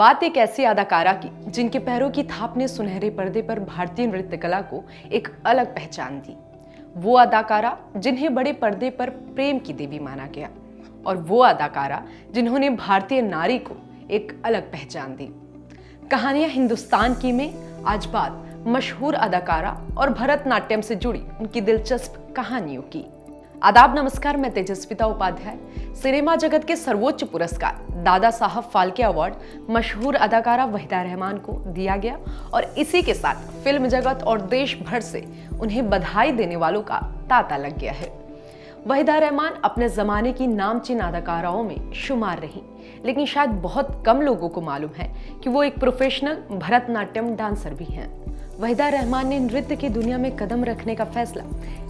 बात एक ऐसी अदाकारा की जिनके पैरों की थाप ने सुनहरे पर्दे पर भारतीय नृत्य कला को एक अलग पहचान दी। वो अदाकारा जिन्हें बड़े पर्दे पर प्रेम की देवी माना गया, और वो अदाकारा जिन्होंने भारतीय नारी को एक अलग पहचान दी। कहानियां हिंदुस्तान की में आज बात मशहूर अदाकारा और भरतनाट्यम से जुड़ी उनकी दिलचस्प कहानियों की। आदाब, नमस्कार। मैं तेजस्विता उपाध्याय। सिनेमा जगत के सर्वोच्च पुरस्कार दादा साहब फाल्के अवार्ड मशहूर अदाकारा वहीदा रहमान को दिया गया और इसी के साथ फिल्म जगत और देश भर से उन्हें बधाई देने वालों का तांता लग गया है। वहीदा रहमान अपने जमाने की नामचीन अदाकाराओं में शुमार रही, लेकिन शायद बहुत कम लोगों को मालूम है कि वो एक प्रोफेशनल भरतनाट्यम डांसर भी हैं। वहीदा रहमान ने नृत्य की दुनिया में कदम रखने का फैसला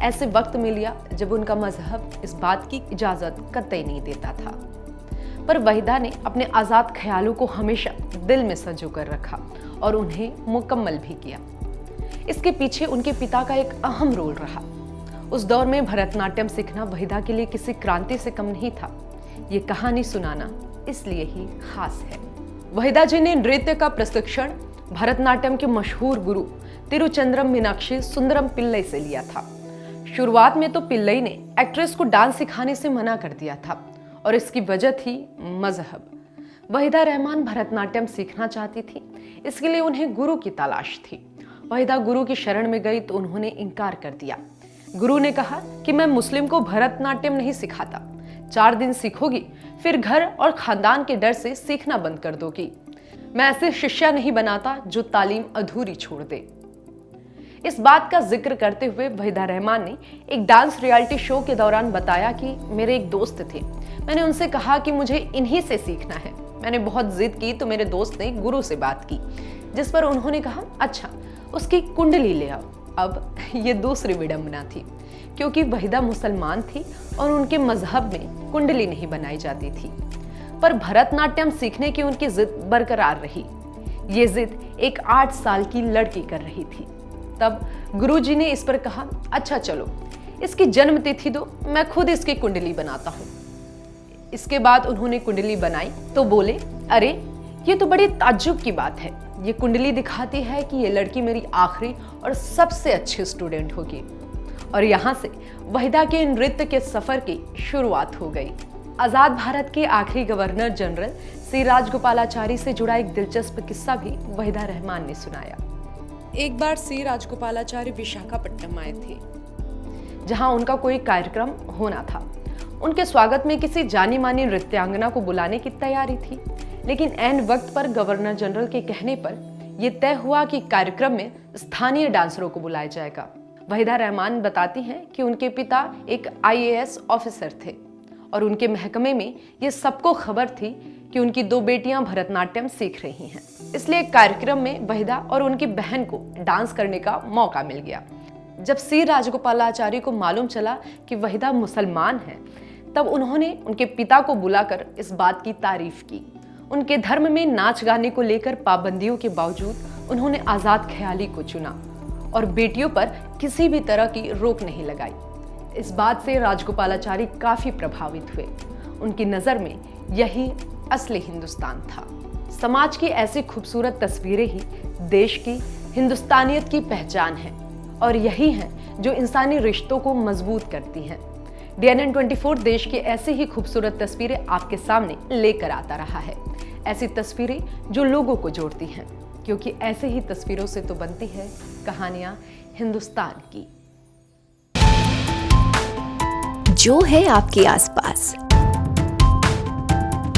ऐसे वक्त में लिया जब उनका मजहब इस बात की इजाजत कतई नहीं देता था, पर वहीदा ने अपने आजाद ख्यालों को हमेशा दिल में संजो कर रखा और उन्हें मुकम्मल भी किया। इसके पीछे उनके पिता का एक अहम रोल रहा। उस दौर में भरतनाट्यम सीखना वहीदा के लिए किसी क्रांति से कम नहीं था। ये कहानी सुनाना इसलिए ही खास है। वहीदा जी ने नृत्य का प्रशिक्षण भरतनाट्यम के मशहूर गुरु तिरुचंद्रम मीनाक्षी सुंदरम पिल्लई से लिया था। शुरुआत में तो पिल्लई ने एक्ट्रेस को डांस सिखाने से मना कर दिया था और इसकी वजह थी मजहब। वहीदा रहमान भरतनाट्यम सीखना चाहती थी, इसके लिए उन्हें गुरु की तलाश थी। वहीदा गुरु की शरण में गई तो उन्होंने इनकार कर दिया। गुरु ने कहा कि मैं मुस्लिम को भरतनाट्यम नहीं सिखाता, 4 दिन सीखोगी फिर घर और खानदान के डर से सीखना बंद कर दोगी। मैं ऐसे शिष्या नहीं बनाता जो तालीम अधूरी छोड़ दे। इस बात का जिक्र करते हुए वहीदा रहमान ने एक डांस रियलिटी शो के दौरान बताया कि मेरे एक दोस्त थे, मैंने उनसे कहा कि मुझे इन्हीं से सीखना है। मैंने बहुत जिद की तो मेरे दोस्त ने गुरु से बात की, जिस पर उन्होंने कहा अच्छा उसकी कुंडली ले आओ। अब ये दूसरी विडंबना थी, क्योंकि वहीदा मुसलमान थी और उनके मजहब में कुंडली नहीं बनाई जाती थी, पर भरतनाट्यम सीखने की उनकी जिद बरकरार रही। ये जिद एक 8 साल की लड़की कर रही थी। तब गुरुजी ने इस पर कहा अच्छा चलो इसकी जन्म तिथि दो, मैं खुद इसकी कुंडली बनाता हूँ। इसके बाद उन्होंने कुंडली बनाई तो बोले अरे ये तो बड़ी ताज्जुब की बात है, ये कुंडली दिखाती है कि ये लड़की मेरी आखिरी और सबसे अच्छी स्टूडेंट होगी। और यहाँ से वहीदा के नृत्य के सफर की शुरुआत हो गई। आजाद भारत के आखिरी गवर्नर जनरल सी राजगोपालाचारी से जुड़ा एक दिलचस्प किस्सा भी वहीदा रहमान ने सुनाया। एक बार सी राजगोपालाचारी विशाखापट्टनम आए थे, जहां उनका कोई कार्यक्रम होना था। उनके स्वागत में किसी जानी मानी नृत्यांगना को बुलाने की तैयारी थी, लेकिन ऐन वक्त पर गवर्नर जनरल के कहने पर यह तय हुआ कि कार्यक्रम में स्थानीय डांसरों को बुलाया जाएगा। वहीदा रहमान बताती हैं कि उनके पिता एक IAS ऑफिसर थे और उनके महकमे में ये सबको खबर थी कि उनकी 2 बेटियां भरतनाट्यम सीख रही हैं। इसलिए कार्यक्रम में वहीदा और उनकी बहन को डांस करने का मौका मिल गया। जब सी राजगोपालाचारी को मालूम चला कि वहीदा मुसलमान हैं, तब उन्होंने उनके पिता को बुलाकर इस बात की तारीफ की। उनके धर्म में नाच गाने को लेकर पाबंदियों के बावजूद उन्होंने आजाद ख्याली को चुना और बेटियों पर किसी भी तरह की रोक नहीं लगाई। इस बात से राजगोपालाचारी काफी प्रभावित हुए। उनकी नजर में यही असली हिंदुस्तान था। समाज की ऐसी खूबसूरत तस्वीरें ही देश की हिंदुस्तानियत की पहचान है और यही है जो इंसानी रिश्तों को मजबूत करती हैं। DNN 24 देश की ऐसी ही खूबसूरत तस्वीरें आपके सामने लेकर आता रहा है। ऐसी तस्वीरें जो लोगों को जोड़ती हैं, क्योंकि ऐसे ही तस्वीरों से तो बनती है कहानियां हिंदुस्तान की। जो है आपके आसपास,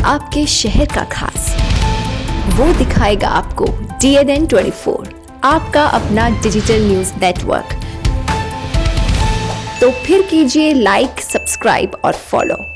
आपके शहर का खास, वो दिखाएगा आपको DNN 24, आपका अपना डिजिटल न्यूज नेटवर्क। तो फिर कीजिए लाइक, सब्सक्राइब और फॉलो।